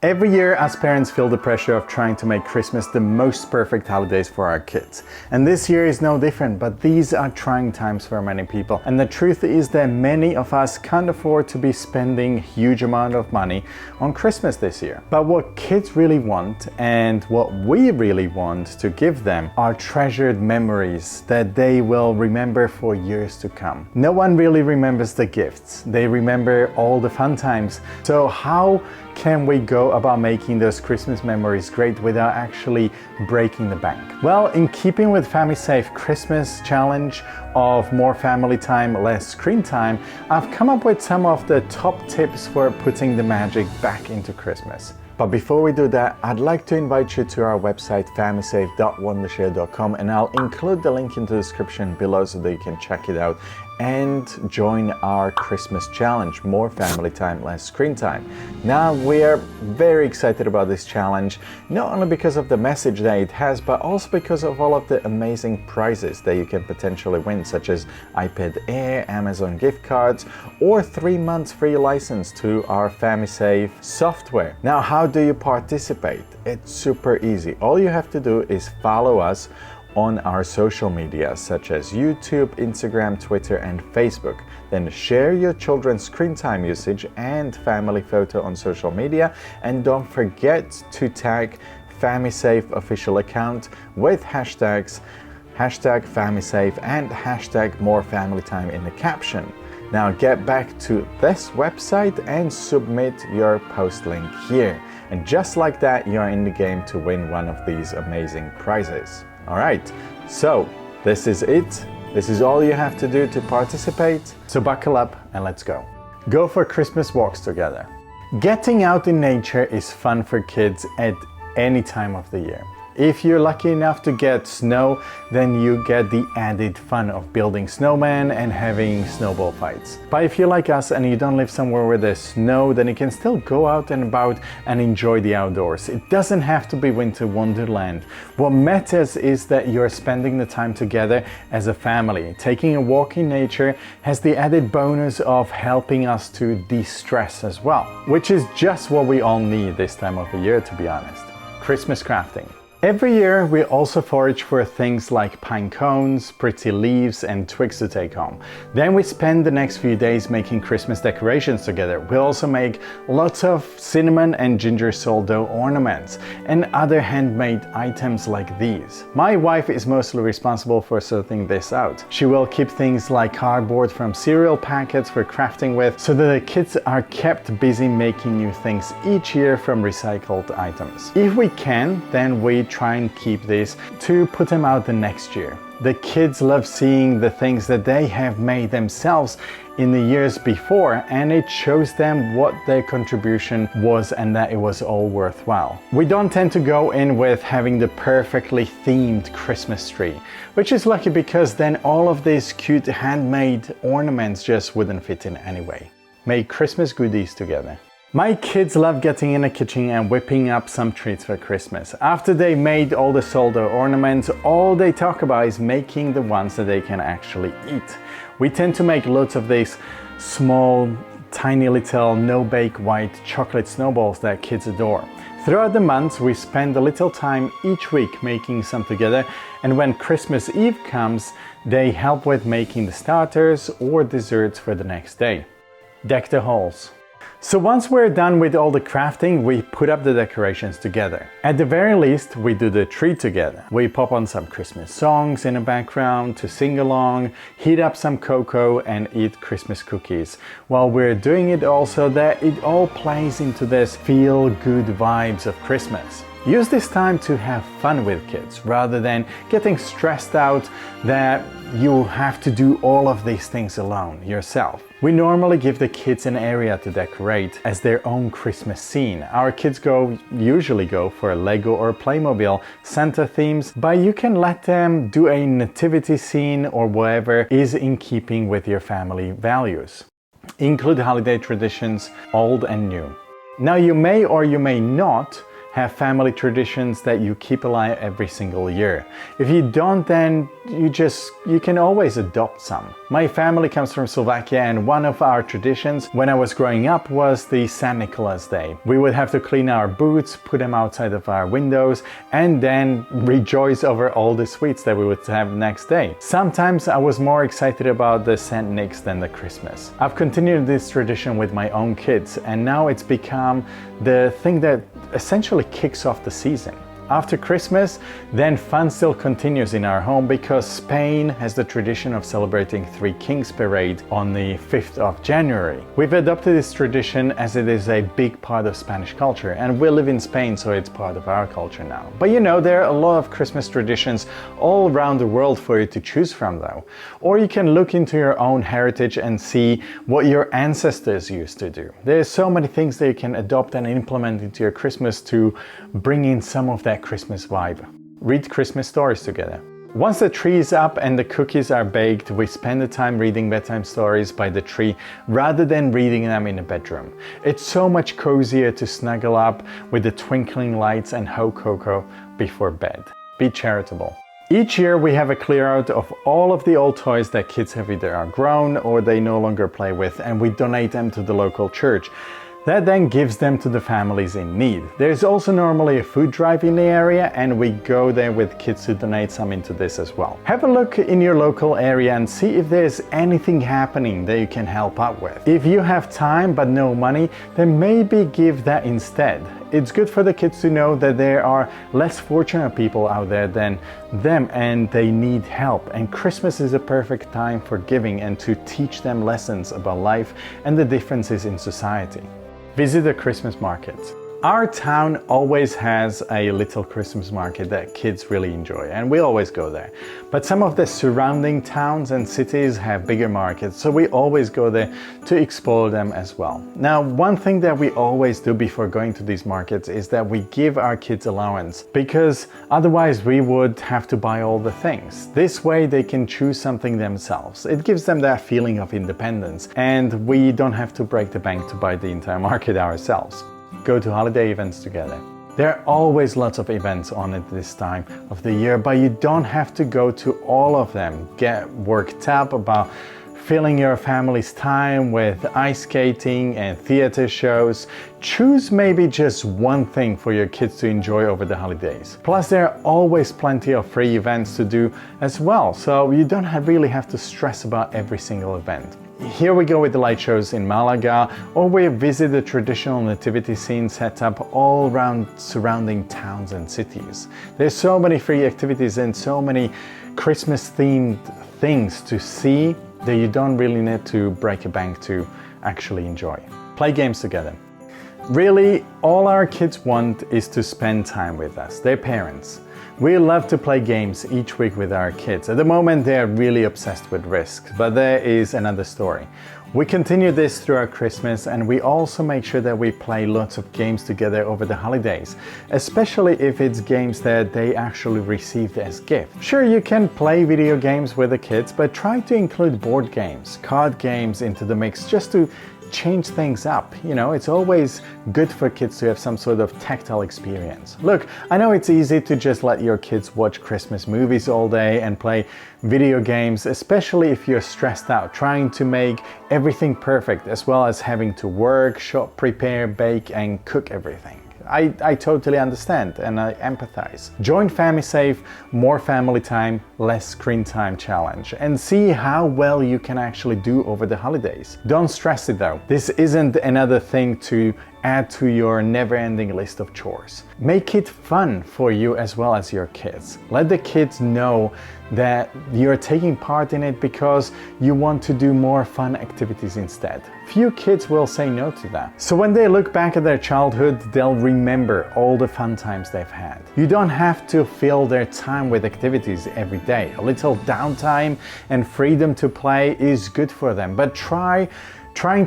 Every year, us parents feel the pressure of trying to make Christmas the most perfect holidays for our kids. And this year is no different, but these are trying times for many people. And the truth is that many of us can't afford to be spending huge amount of money on Christmas this year. But what kids really want, and what we really want to give them, are treasured memories that they will remember for years to come. No one really remembers the gifts. They remember all the fun times. So how can we go about making those Christmas memories great without actually breaking the bank? Well, in keeping with FamiSafe Christmas challenge of more family time, less screen time, I've come up with some of the top tips for putting the magic back into Christmas. But before we do that, I'd like to invite you to our website famisafe.wondershare.com, and I'll include the link in the description below so that you can check it out and join our Christmas challenge, more family time, less screen time. Now, we are very excited about this challenge, not only because of the message that it has, but also because of all of the amazing prizes that you can potentially win, such as iPad Air, Amazon gift cards, or 3 months free license to our FamiSafe software. Now, how do you participate? It's super easy. All you have to do is follow us on our social media such as YouTube, Instagram, Twitter, and Facebook. Then share your children's screen time usage and family photo on social media, and don't forget to tag FamiSafe official account with hashtags #FamiSafe and #MoreFamilyTime in the caption. Now get back to this website and submit your post link here. And just like that, you're in the game to win one of these amazing prizes. All right, so this is it. This is all you have to do to participate. So buckle up and let's go. Go for Christmas walks together. Getting out in nature is fun for kids at any time of the year. If you're lucky enough to get snow, then you get the added fun of building snowmen and having snowball fights. But if you're like us and you don't live somewhere where there's snow, then you can still go out and about and enjoy the outdoors. It doesn't have to be winter wonderland. What matters is that you're spending the time together as a family. Taking a walk in nature has the added bonus of helping us to de-stress as well, which is just what we all need this time of the year, to be honest. Christmas crafting. Every year we also forage for things like pine cones, pretty leaves, and twigs to take home. Then we spend the next few days making Christmas decorations together. We also make lots of cinnamon and ginger soul dough ornaments and other handmade items like these. My wife is mostly responsible for sorting this out. She will keep things like cardboard from cereal packets for crafting with, so that the kids are kept busy making new things each year from recycled items. If we can, then we try and keep these to put them out the next year. The kids love seeing the things that they have made themselves in the years before, and it shows them what their contribution was and that it was all worthwhile. We don't tend to go in with having the perfectly themed Christmas tree, which is lucky because then all of these cute handmade ornaments just wouldn't fit in anyway. Make Christmas goodies together. My kids love getting in the kitchen and whipping up some treats for Christmas. After they made all the sold out ornaments, all they talk about is making the ones that they can actually eat. We tend to make lots of these small, tiny little no-bake white chocolate snowballs that kids adore. Throughout the months, we spend a little time each week making some together, and when Christmas Eve comes, they help with making the starters or desserts for the next day. Deck the halls. So once we're done with all the crafting, we put up the decorations together. At the very least, we do the tree together. We pop on some Christmas songs in the background to sing along, heat up some cocoa, and eat Christmas cookies. While we're doing it also, that it all plays into this feel-good vibes of Christmas. Use this time to have fun with kids rather than getting stressed out that you have to do all of these things alone yourself. We normally give the kids an area to decorate as their own Christmas scene. Our kids usually go for a Lego or Playmobil Santa themes, but you can let them do a nativity scene or whatever is in keeping with your family values. Include holiday traditions, old and new. Now, you may or you may not have family traditions that you keep alive every single year. If you don't, then you can always adopt some. My family comes from Slovakia, and one of our traditions when I was growing up was the St. Nicholas Day. We would have to clean our boots, put them outside of our windows, and then rejoice over all the sweets that we would have next day. Sometimes I was more excited about the St. Nick's than the Christmas. I've continued this tradition with my own kids, and now it's become the thing that essentially kicks off the season. After Christmas, then fun still continues in our home because Spain has the tradition of celebrating Three Kings Parade on the 5th of January. We've adopted this tradition as it is a big part of Spanish culture, and we live in Spain, so it's part of our culture now. But you know, there are a lot of Christmas traditions all around the world for you to choose from though. Or you can look into your own heritage and see what your ancestors used to do. There's so many things that you can adopt and implement into your Christmas to bring in some of that Christmas vibe. Read Christmas stories together. Once the tree is up and the cookies are baked, we spend the time reading bedtime stories by the tree rather than reading them in a bedroom. It's so much cozier to snuggle up with the twinkling lights and hot cocoa before bed. Be charitable. Each year we have a clear out of all of the old toys that kids have either outgrown or they no longer play with, and we donate them to the local church. That then gives them to the families in need. There's also normally a food drive in the area, and we go there with kids to donate some into this as well. Have a look in your local area and see if there's anything happening that you can help out with. If you have time but no money, then maybe give that instead. It's good for the kids to know that there are less fortunate people out there than them and they need help. And Christmas is a perfect time for giving and to teach them lessons about life and the differences in society. Visit a Christmas market. Our town always has a little Christmas market that kids really enjoy, and we always go there. But some of the surrounding towns and cities have bigger markets, so we always go there to explore them as well. Now, one thing that we always do before going to these markets is that we give our kids allowance, because otherwise we would have to buy all the things. This way they can choose something themselves. It gives them that feeling of independence, and we don't have to break the bank to buy the entire market ourselves. Go to holiday events together. There are always lots of events on at this time of the year, but you don't have to go to all of them. Get worked up about filling your family's time with ice skating and theater shows. Choose maybe just one thing for your kids to enjoy over the holidays. Plus, there are always plenty of free events to do as well, so you don't really have to stress about every single event. Here we go with the light shows in Malaga, or we visit the traditional nativity scene set up all around surrounding towns and cities. There's so many free activities and so many Christmas themed things to see that you don't really need to break a bank to actually enjoy. Play games together. Really, all our kids want is to spend time with us, their parents. We love to play games each week with our kids. At the moment, they're really obsessed with Risk, but there is another story. We continue this throughout Christmas, and we also make sure that we play lots of games together over the holidays, especially if it's games that they actually received as gifts. Sure, you can play video games with the kids, but try to include board games, card games into the mix just to change things up. You know, it's always good for kids to have some sort of tactile experience. Look, I know it's easy to just let your kids watch Christmas movies all day and play video games, especially if you're stressed out, trying to make everything perfect, as well as having to work, shop, prepare, bake, and cook everything. I totally understand and I empathize. Join FamiSafe More Family Time, Less Screen Time Challenge and see how well you can actually do over the holidays. Don't stress it though. This isn't another thing to add to your never-ending list of chores. Make it fun for you as well as your kids. Let the kids know that you're taking part in it because you want to do more fun activities instead. Few kids will say no to that. So when they look back at their childhood, they'll remember all the fun times they've had. You don't have to fill their time with activities every day. A little downtime and freedom to play is good for them, but trying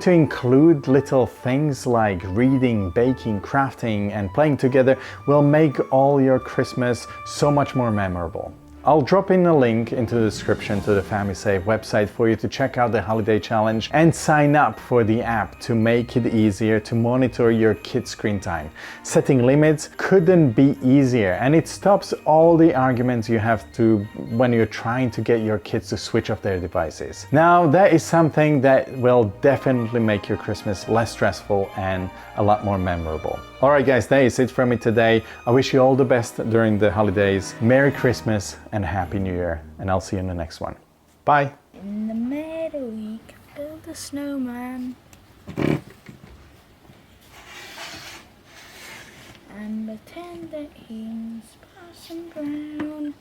to include little things like reading, baking, crafting, and playing together will make all your Christmas so much more memorable. I'll drop in a link into the description to the FamiSafe website for you to check out the holiday challenge and sign up for the app to make it easier to monitor your kids' screen time. Setting limits couldn't be easier, and it stops all the arguments you have to when you're trying to get your kids to switch off their devices. Now, that is something that will definitely make your Christmas less stressful and a lot more memorable. Alright guys, that is it from me today. I wish you all the best during the holidays. Merry Christmas and Happy New Year, and I'll see you in the next one. Bye! In the meadow we can build a snowman and pretend that he's passing brown.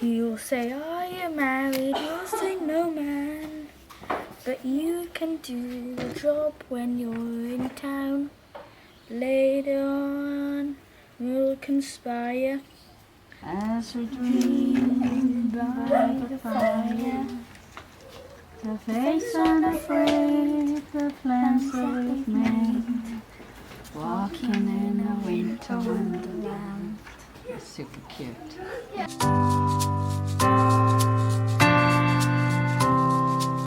You'll say, are you married? You'll say, no man, but you can do the job when you're in town. Later on we'll conspire as we dream by the fire, to face unafraid the plans that we've made, walking in a winter wonderland. Super cute.